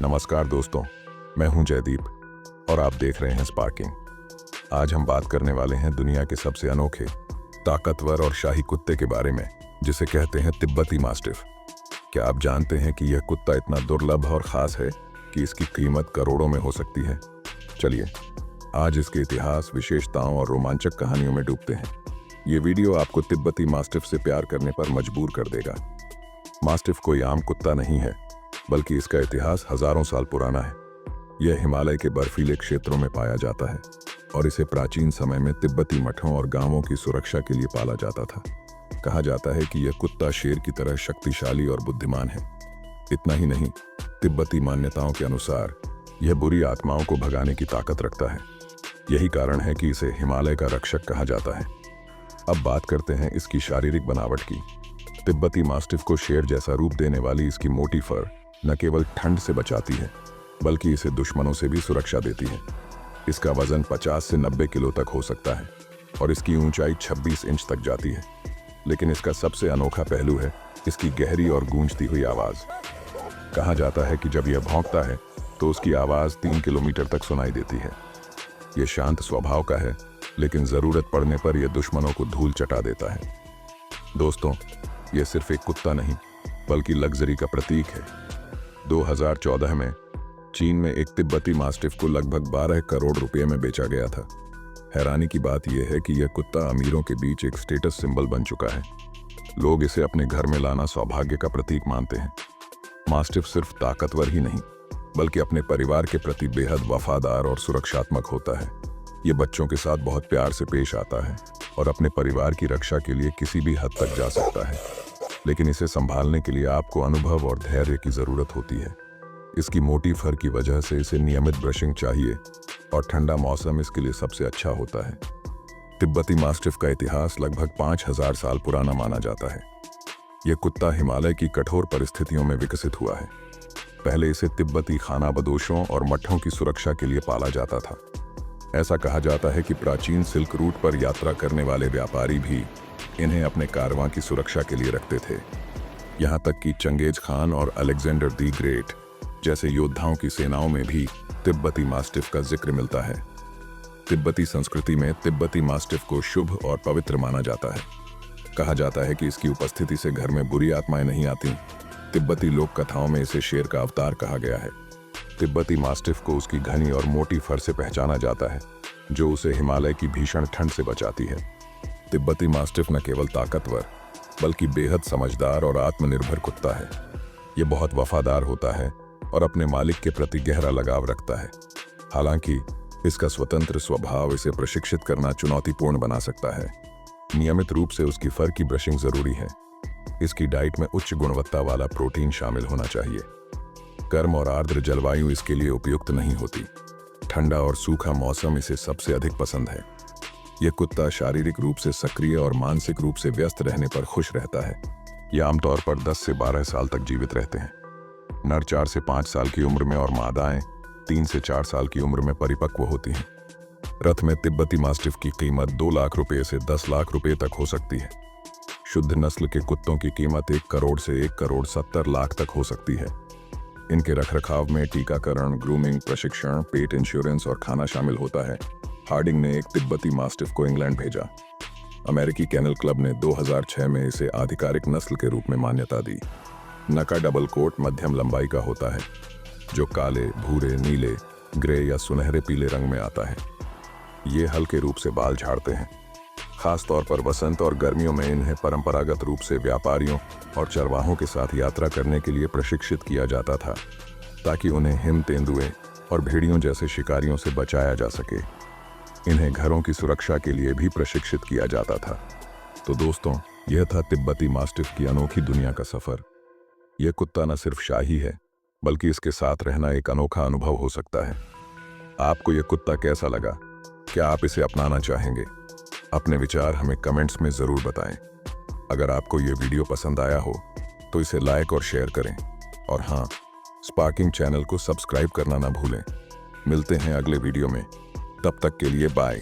नमस्कार दोस्तों, मैं हूं जयदीप और आप देख रहे हैं स्पार्किंग। आज हम बात करने वाले हैं दुनिया के सबसे अनोखे, ताकतवर और शाही कुत्ते के बारे में, जिसे कहते हैं तिब्बती मास्टिफ। क्या आप जानते हैं कि यह कुत्ता इतना दुर्लभ और ख़ास है कि इसकी कीमत करोड़ों में हो सकती है? चलिए आज इसके इतिहास, विशेषताओं और रोमांचक कहानियों में डूबते हैं। ये वीडियो आपको तिब्बती मास्टिफ से प्यार करने पर मजबूर कर देगा। मास्टिफ कोई आम कुत्ता नहीं है, बल्कि इसका इतिहास हजारों साल पुराना है। यह हिमालय के बर्फीले क्षेत्रों में पाया जाता है और इसे प्राचीन समय में तिब्बती मठों और गांवों की सुरक्षा के लिए पाला जाता था। कहा जाता है कि यह कुत्ता शेर की तरह शक्तिशाली और बुद्धिमान है। इतना ही नहीं, तिब्बती मान्यताओं के अनुसार यह बुरी आत्माओं को भगाने की ताकत रखता है। यही कारण है कि इसे हिमालय का रक्षक कहा जाता है। अब बात करते हैं इसकी शारीरिक बनावट की। तिब्बती मास्टिफ को शेर जैसा रूप देने वाली इसकी मोटी फर न केवल ठंड से बचाती है, बल्कि इसे दुश्मनों से भी सुरक्षा देती है। इसका वजन 50 से 90 किलो तक हो सकता है और इसकी ऊंचाई 26 इंच तक जाती है। लेकिन इसका सबसे अनोखा पहलू है इसकी गहरी और गूंजती हुई आवाज़। कहा जाता है कि जब यह भौंकता है तो उसकी आवाज़ 3 किलोमीटर तक सुनाई देती है। यह शांत स्वभाव का है, लेकिन ज़रूरत पड़ने पर यह दुश्मनों को धूल चटा देता है। दोस्तों, यह सिर्फ एक कुत्ता नहीं, बल्कि लग्जरी का प्रतीक है। 2014 में चीन में एक तिब्बती मास्टिफ को लगभग 12 करोड़ रुपए में बेचा गया था। हैरानी की बात यह है कि यह कुत्ता अमीरों के बीच एक स्टेटस सिंबल बन चुका है। लोग इसे अपने घर में लाना सौभाग्य का प्रतीक मानते हैं। मास्टिफ सिर्फ ताकतवर ही नहीं, बल्कि अपने परिवार के प्रति बेहद वफादार और सुरक्षात्मक होता है। ये बच्चों के साथ बहुत प्यार से पेश आता है और अपने परिवार की रक्षा के लिए किसी भी हद तक जा सकता है। लेकिन इसे संभालने के लिए आपको अनुभव और धैर्य की जरूरत होती है। इसकी मोटी फर की वजह से इसे नियमित ब्रशिंग चाहिए और ठंडा मौसम इसके लिए सबसे अच्छा होता है। तिब्बती मास्टिफ का इतिहास लगभग 5000 साल पुराना माना जाता है। यह कुत्ता हिमालय की कठोर परिस्थितियों में विकसित हुआ है। पहले इसे तिब्बती खानाबदोशों और मठों की सुरक्षा के लिए पाला जाता था। ऐसा कहा जाता है कि प्राचीन सिल्क रूट पर यात्रा करने वाले व्यापारी भी इन्हें अपने कारवां की सुरक्षा के लिए रखते थे। यहाँ तक कि चंगेज खान और अलेक्जेंडर दी ग्रेट जैसे योद्धाओं की सेनाओं में भी तिब्बती मास्टिफ का जिक्र मिलता है। तिब्बती संस्कृति में तिब्बती मास्टिफ को शुभ और पवित्र माना जाता है। कहा जाता है कि इसकी उपस्थिति से घर में बुरी आत्माएं नहीं आती। तिब्बती लोक कथाओं में इसे शेर का अवतार कहा गया है। तिब्बती मास्टिफ को उसकी घनी और मोटी फर से पहचाना जाता है, जो उसे हिमालय की भीषण ठंड से बचाती है। तिब्बती मास्टिफ न केवल ताकतवर, बल्कि बेहद समझदार और आत्मनिर्भर कुत्ता है। यह बहुत वफादार होता है और अपने मालिक के प्रति गहरा लगाव रखता है। हालांकि इसका स्वतंत्र स्वभाव इसे प्रशिक्षित करना चुनौतीपूर्ण बना सकता है। नियमित रूप से उसकी फर की ब्रशिंग जरूरी है। इसकी डाइट में उच्च गुणवत्ता वाला प्रोटीन शामिल होना चाहिए। गर्म और आर्द्र जलवायु इसके लिए उपयुक्त नहीं होती। ठंडा और सूखा मौसम इसे सबसे अधिक पसंद है। यह कुत्ता शारीरिक रूप से सक्रिय और मानसिक रूप से व्यस्त रहने पर खुश रहता है। यह आमतौर पर 10 से 12 साल तक जीवित रहते हैं। नर 4 से 5 साल की उम्र में और मादाएं 3 से 4 साल की उम्र में परिपक्व होती हैं। रथ में तिब्बती मास्टिफ की कीमत 2 लाख रुपए से 10 लाख रुपए तक हो सकती है। शुद्ध नस्ल के कुत्तों की कीमत 1 करोड़ से 1 करोड़ 70 लाख तक हो सकती है। इनके रखरखाव में टीकाकरण, ग्रूमिंग, प्रशिक्षण, पेट इंश्योरेंस और खाना शामिल होता है। हार्डिंग ने एक तिब्बती मास्टिफ को इंग्लैंड भेजा। अमेरिकी केनल क्लब ने 2006 में इसे आधिकारिक नस्ल के रूप में मान्यता दी। नका डबल कोट मध्यम लंबाई का होता है, जो काले, भूरे, नीले, ग्रे या सुनहरे पीले रंग में आता है। ये हल्के रूप से बाल झाड़ते हैं। खास तौर पर वसंत और गर्मियों में इन्हें परंपरागत रूप से व्यापारियों और चरवाहों के साथ यात्रा करने के लिए प्रशिक्षित किया जाता था, ताकि उन्हें हिम तेंदुए और भेड़ियों जैसे शिकारियों से बचाया जा सके। इन्हें घरों की सुरक्षा के लिए भी प्रशिक्षित किया जाता था। तो दोस्तों, यह था तिब्बती मास्टिफ की अनोखी दुनिया का सफर। यह कुत्ता न सिर्फ शाही है, बल्कि इसके साथ रहना एक अनोखा अनुभव हो सकता है। आपको यह कुत्ता कैसा लगा? क्या आप इसे अपनाना चाहेंगे? अपने विचार हमें कमेंट्स में जरूर बताएं। अगर आपको यह वीडियो पसंद आया हो तो इसे लाइक और शेयर करें। और हाँ, स्पार्किंग चैनल को सब्सक्राइब करना ना भूलें। मिलते हैं अगले वीडियो में। तब तक के लिए बाय।